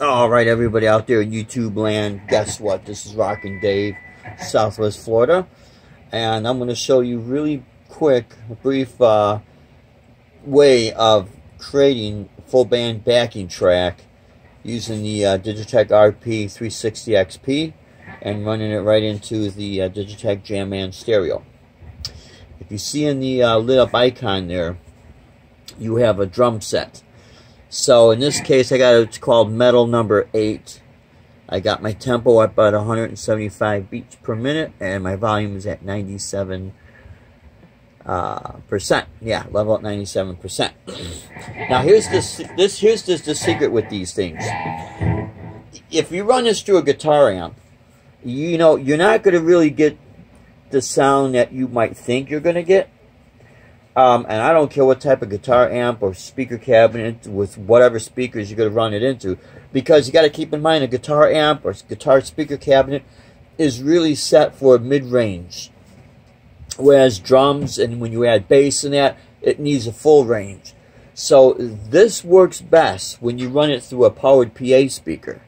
Alright, everybody out there in YouTube land, guess what? This is Rockin' Dave, Southwest Florida, and I'm going to show you really quick, a brief way of creating a full band backing track using the Digitech RP360 XP and running it right into the Digitech Jamman stereo. If you see in the lit up icon there, you have a drum set. So in this case, I got it's called Metal Number 8. I got my tempo up at 175 beats per minute, and my volume is at 97%. Yeah, level at 97%. Now here's the secret with these things. If you run this through a guitar amp, you know you're not going to really get the sound that you might think you're going to get. And I don't care what type of guitar amp or speaker cabinet with whatever speakers you're going to run it into, because you got to keep in mind a guitar amp or guitar speaker cabinet is really set for mid-range, whereas drums and when you add bass in that, it needs a full range. So this works best when you run it through a powered PA speaker.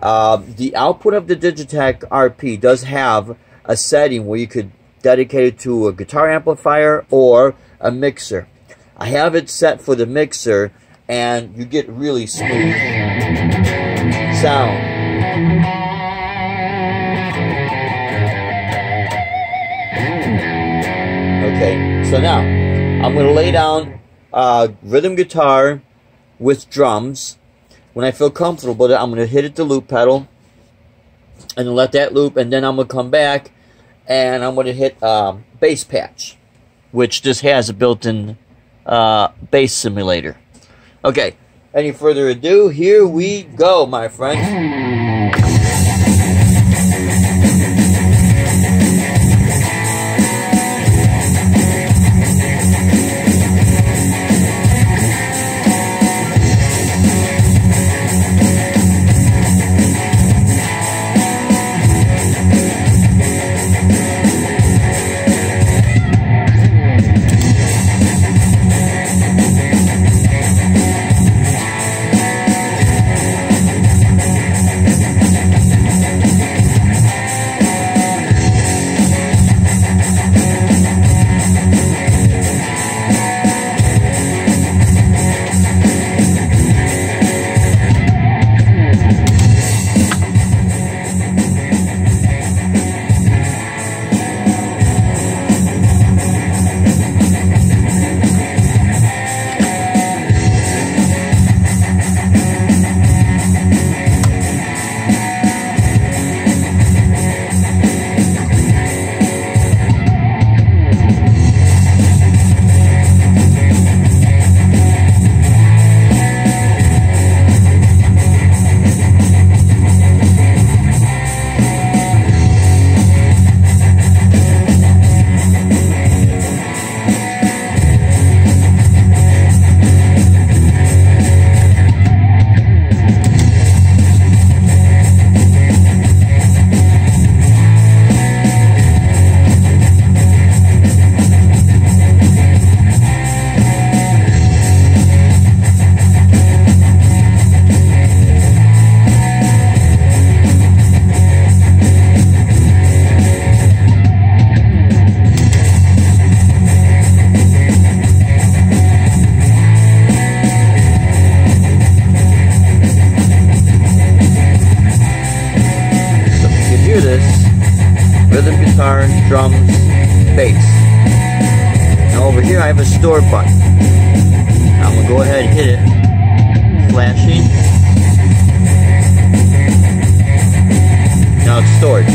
The output of the Digitech RP does have a setting where you could dedicate it to a guitar amplifier or a mixer. I have it set for the mixer, and you get really smooth sound. Okay, so now I'm going to lay down rhythm guitar with drums. When I feel comfortable with it, I'm going to hit it the loop pedal and let that loop, and then I'm going to come back and I'm going to hit bass patch, which just has a built-in bass simulator. Okay, any further ado, here we go, my friends. Rhythm guitar, drums, bass. Now over here I have a store button. I'm going to go ahead and hit it. Flashing. Now it's stored.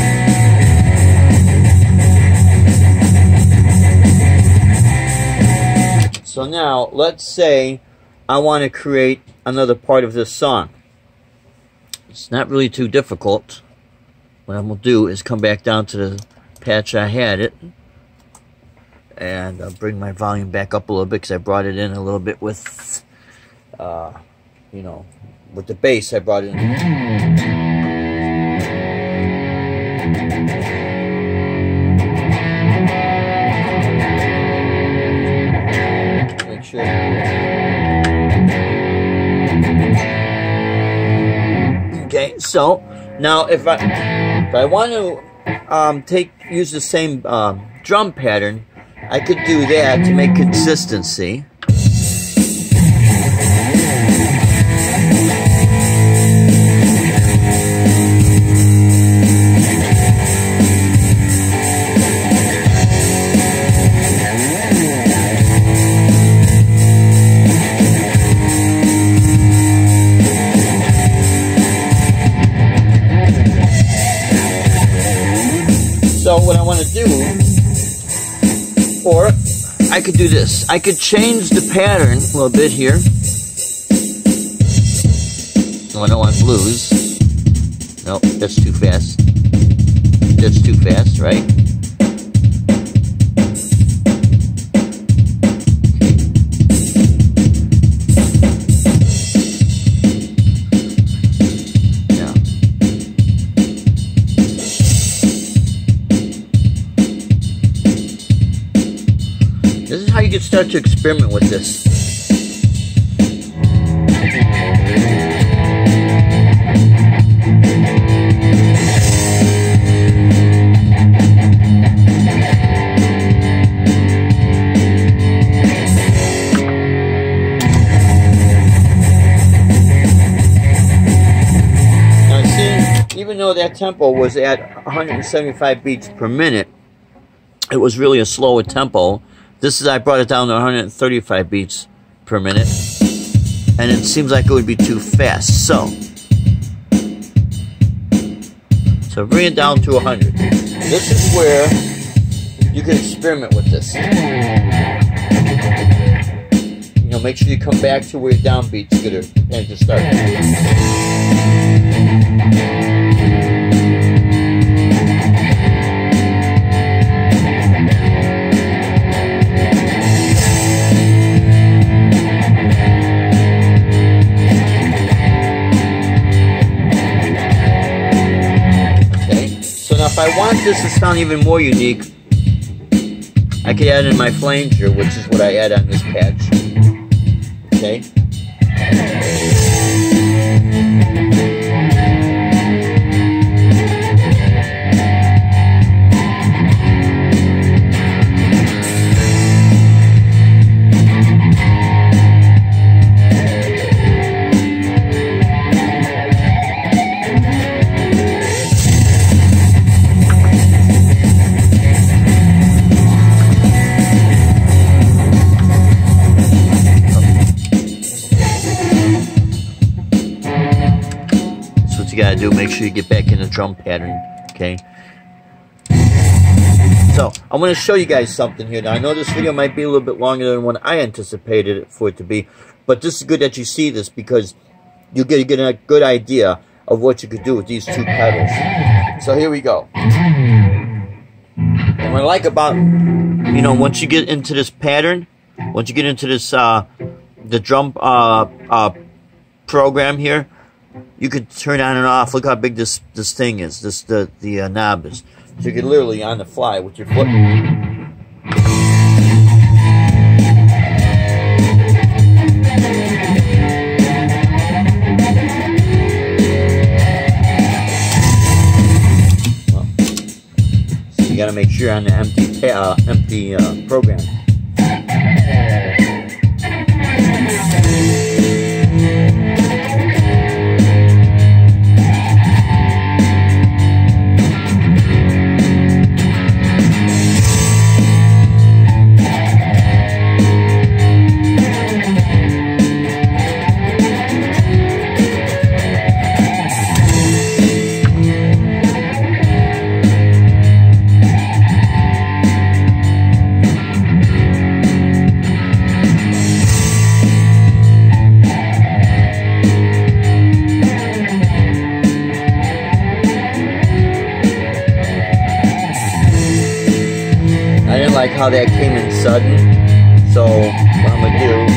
So now let's say I want to create another part of this song. It's not really too difficult. What I'm going to do is come back down to the patch I had it, and I'll bring my volume back up a little bit because I brought it in a little bit with, you know, with the bass I brought it in. Make sure. Okay, so now if I want to use the same drum pattern, I could do that to make consistency. So what I want to do, or I could do this. I could change the pattern a little bit here. Oh, I don't want blues. Nope, that's too fast. That's too fast, right? This is how you can start to experiment with this. Now see, even though that tempo was at 175 beats per minute, it was really a slower tempo. This is, I brought it down to 135 beats per minute, and it seems like it would be too fast. So bring it down to 100. This is where you can experiment with this. You know, make sure you come back to where your downbeat's gonna and to start. If I want this to sound even more unique, I could add in my flanger, which is what I add on this patch. Okay? You gotta do, make sure you get back in the drum pattern. Okay, so I want to show you guys something here. Now I know this video might be a little bit longer than what I anticipated it for it to be, but this is good that you see this because you get a good idea of what you could do with these two pedals. So here we go. And what I like about, you know, once you get into this pattern, once you get into this the drum program here, you could turn on and off. Look how big this thing is. The knob is. So you can literally on the fly with your foot. Well, so you got to make sure on the empty program. Like how that came in sudden, so what I'm gonna do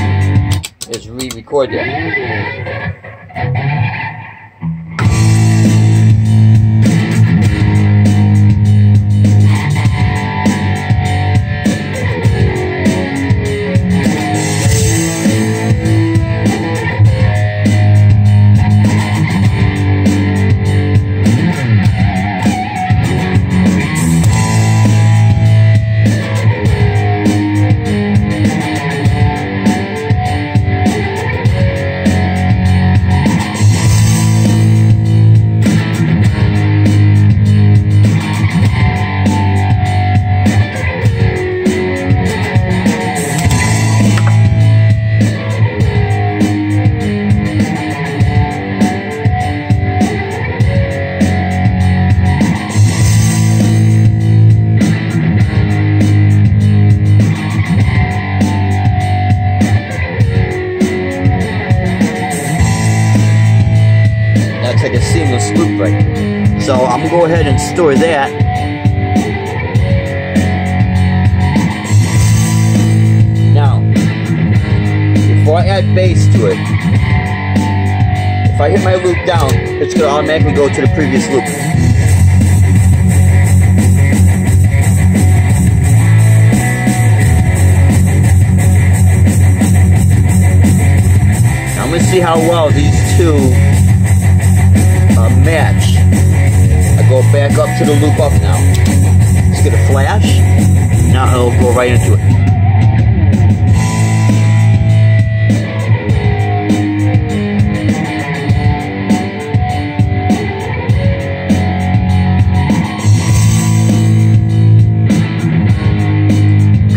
is re-record that. acts like a seamless loop right there. So I'm gonna go ahead and store that. Now, before I add bass to it, if I hit my loop down, it's gonna automatically go to the previous loop. I'm going to see how well these two match. I go back up to the loop up now. Let's get a flash. Now it'll go right into it.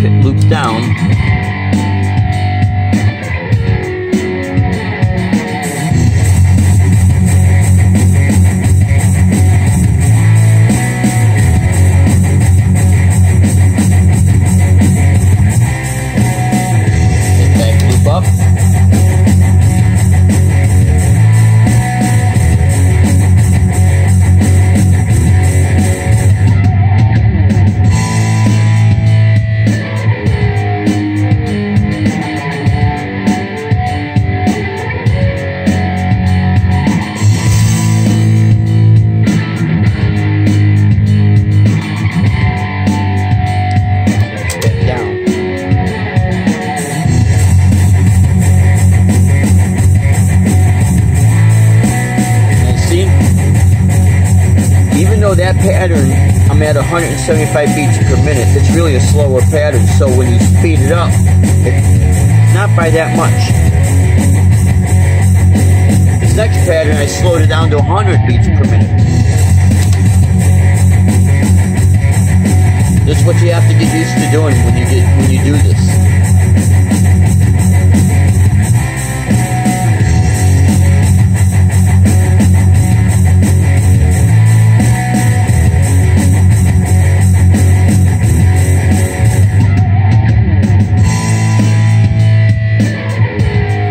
Hit loop down. That pattern, I'm at 175 beats per minute. It's really a slower pattern, so when you speed it up, it's not by that much. This next pattern, I slowed it down to 100 beats per minute. This is what you have to get used to doing when you do this.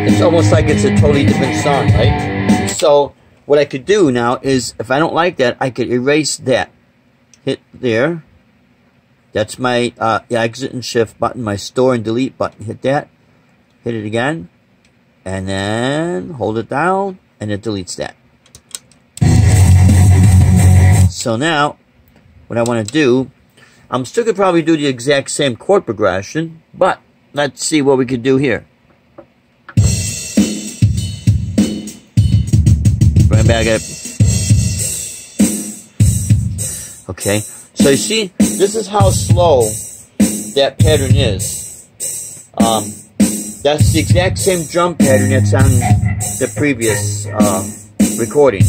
It's almost like it's a totally different song, right? So what I could do now is, if I don't like that, I could erase that. Hit there. That's my exit and shift button, my store and delete button. Hit that. Hit it again. And then hold it down, and it deletes that. So now, what I want to do, I'm still going to probably do the exact same chord progression, but let's see what we could do here. Bring it back up. Okay, so you see, this is how slow that pattern is. That's the exact same drum pattern that's on the previous recording.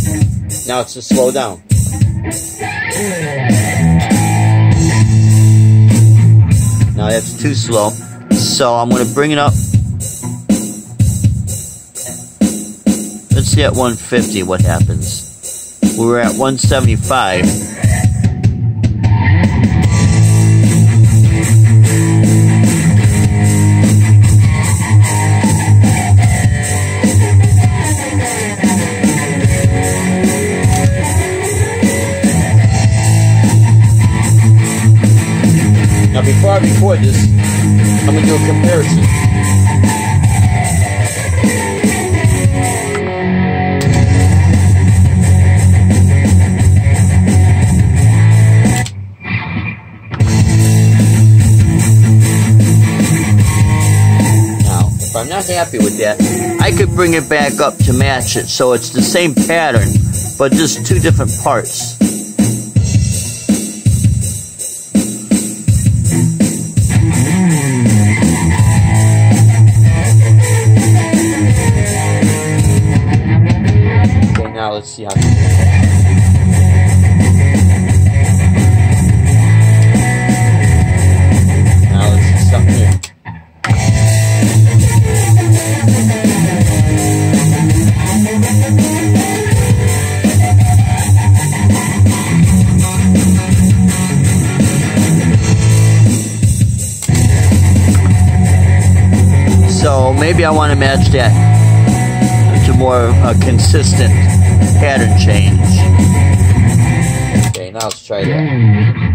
Now it's to slow down. Now that's too slow, so I'm going to bring it up. Let's see at 150 what happens. We were at 175. Now before I record this, I'm going to do a comparison. If I'm not happy with that, I could bring it back up to match it, so it's the same pattern, but just two different parts. Okay, now let's see how. Now let's see something here. So maybe I want to match that to more consistent pattern change. Okay, now let's try that.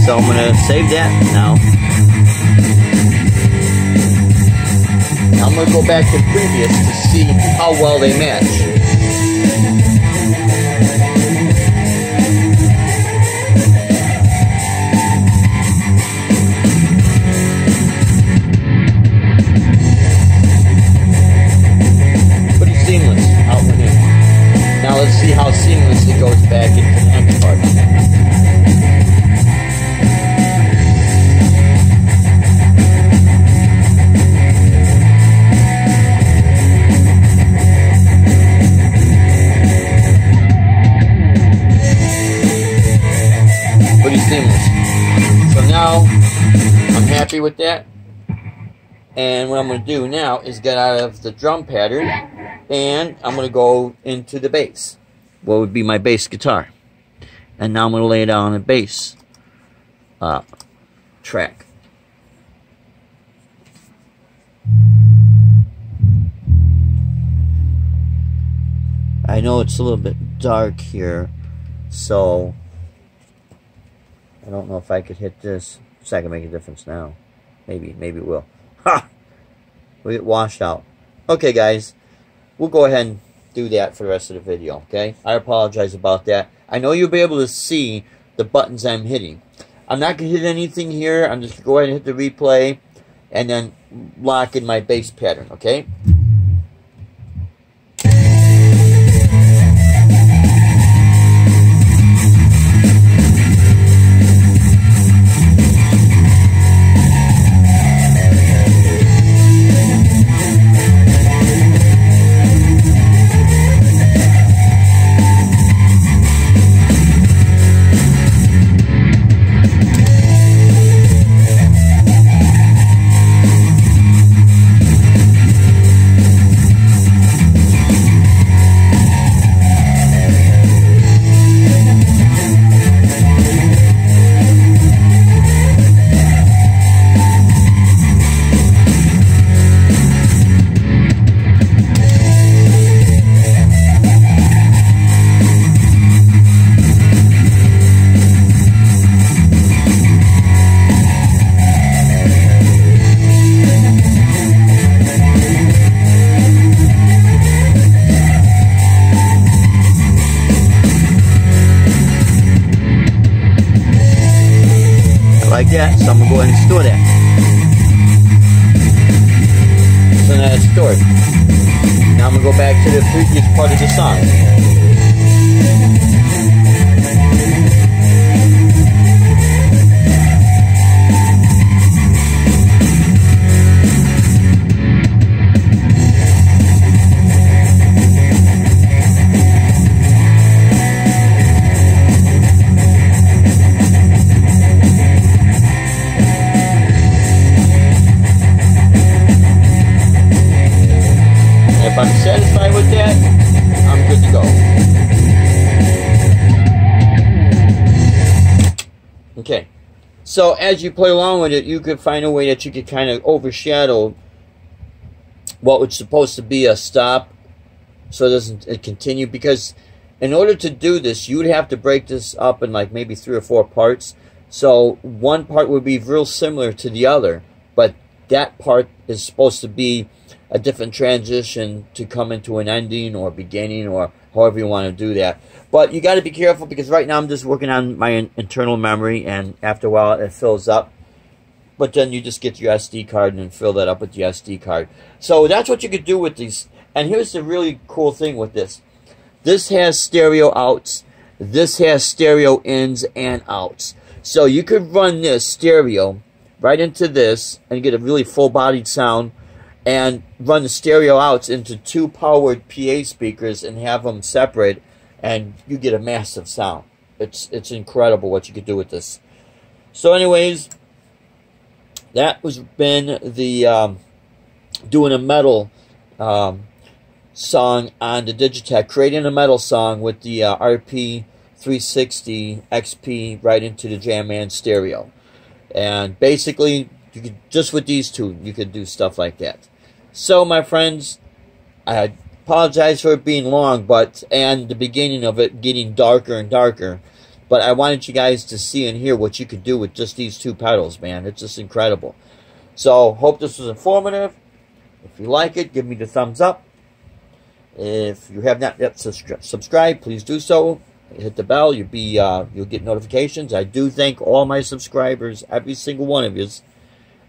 So I'm going to save that now. Now I'm going to go back to previous to see how well they match. Pretty seamless out with it. Now let's see how seamless it goes back into the next part. Seamless. So now I'm happy with that, and what I'm going to do now is get out of the drum pattern and I'm going to go into the bass, what would be my bass guitar, and now I'm going to lay down a bass track. I know it's a little bit dark here, so I don't know if I could hit this. It's not gonna make a difference now. Maybe it will. Ha! We'll get washed out. Okay, guys, we'll go ahead and do that for the rest of the video. Okay, I apologize about that. I know you'll be able to see the buttons I'm hitting. I'm not gonna hit anything here. I'm just gonna go ahead and hit the replay, and then lock in my bass pattern. Okay. Like that, so I'm going to go ahead and store that. So now it's stored. Now I'm going to go back to the previous part of the song. If I'm satisfied with that, I'm good to go. Okay, so as you play along with it, you could find a way that you could kind of overshadow what was supposed to be a stop, so it doesn't continue. Because in order to do this, you would have to break this up in like maybe 3 or 4 parts. So one part would be real similar to the other, but that part is supposed to be a different transition to come into an ending or beginning, or however you want to do that. But you got to be careful, because right now I'm just working on my internal memory, and after a while it fills up. But then you just get your SD card and then fill that up with the SD card. So that's what you could do with these. And here's the really cool thing with this. This has stereo outs. This has stereo ins and outs. So you could run this stereo right into this and get a really full-bodied sound, and run the stereo outs into 2 powered PA speakers and have them separate, and you get a massive sound. It's incredible what you could do with this. So anyways, that was been the doing a metal song on the Digitech, creating a metal song with the RP 360 XP right into the Jamman stereo. And basically, you could, just with these two, you could do stuff like that. So, my friends, I apologize for it being long, and the beginning of it getting darker and darker. But I wanted you guys to see and hear what you could do with just these 2 pedals, man. It's just incredible. So, hope this was informative. If you like it, give me the thumbs up. If you have not yet subscribed, please do so. Hit the bell. You'll get notifications. I do thank all my subscribers, every single one of you,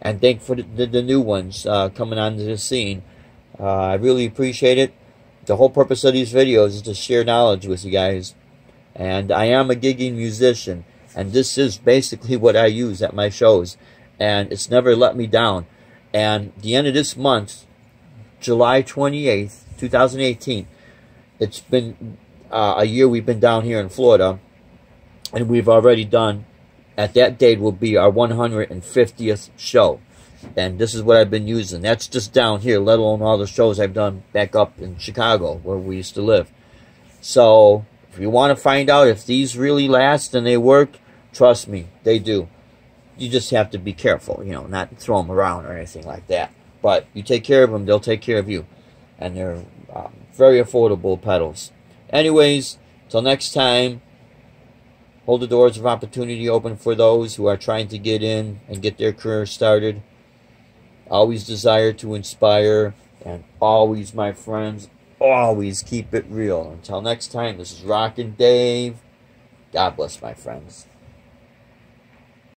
and thank for the new ones coming onto the scene. I really appreciate it. The whole purpose of these videos is to share knowledge with you guys. And I am a gigging musician, and this is basically what I use at my shows, and it's never let me down. And the end of this month, July 28th, 2018, it's been a year we've been down here in Florida, and we've already done, at that date will be our 150th show. And this is what I've been using. That's just down here, let alone all the shows I've done back up in Chicago, where we used to live. So, if you want to find out if these really last and they work, trust me, they do. You just have to be careful, you know, not throw them around or anything like that. But you take care of them, they'll take care of you. And they're very affordable pedals. Anyways, till next time, hold the doors of opportunity open for those who are trying to get in and get their career started. Always desire to inspire, and always, my friends, always keep it real. Until next time, this is Rockin' Dave. God bless, my friends.